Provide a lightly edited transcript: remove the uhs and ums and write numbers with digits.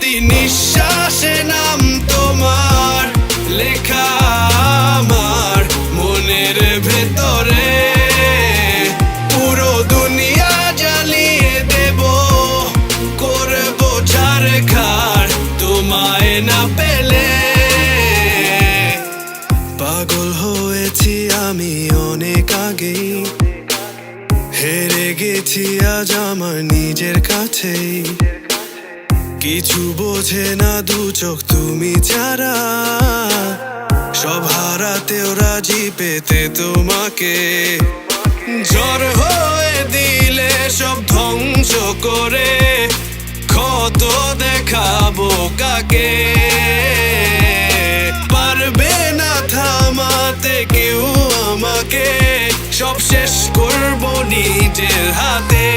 প্রতি নিঃশ্বাসে নাম তোমার লেখা আমার মনের ভেতরে। পুরো দুনিয়া জ্বালিয়ে দেব, করব ছারখার তোমায় না পেলে। পাগল হয়েছি আমি অনেক আগেই, হেরে গেছি আজ আমার নিজের কাছেই। কিছু বোঝে না দু চোখ তুমি ছাড়া, সব হারাতেও রাজি পেতে তোমাকে। ঝড় হয়ে দিলে সব ধ্বংস করে ক্ষত দেখাবো কাকে। পারবে না থামাতে কেউ আমাকে, সব শেষ করবো নিজের হাতে।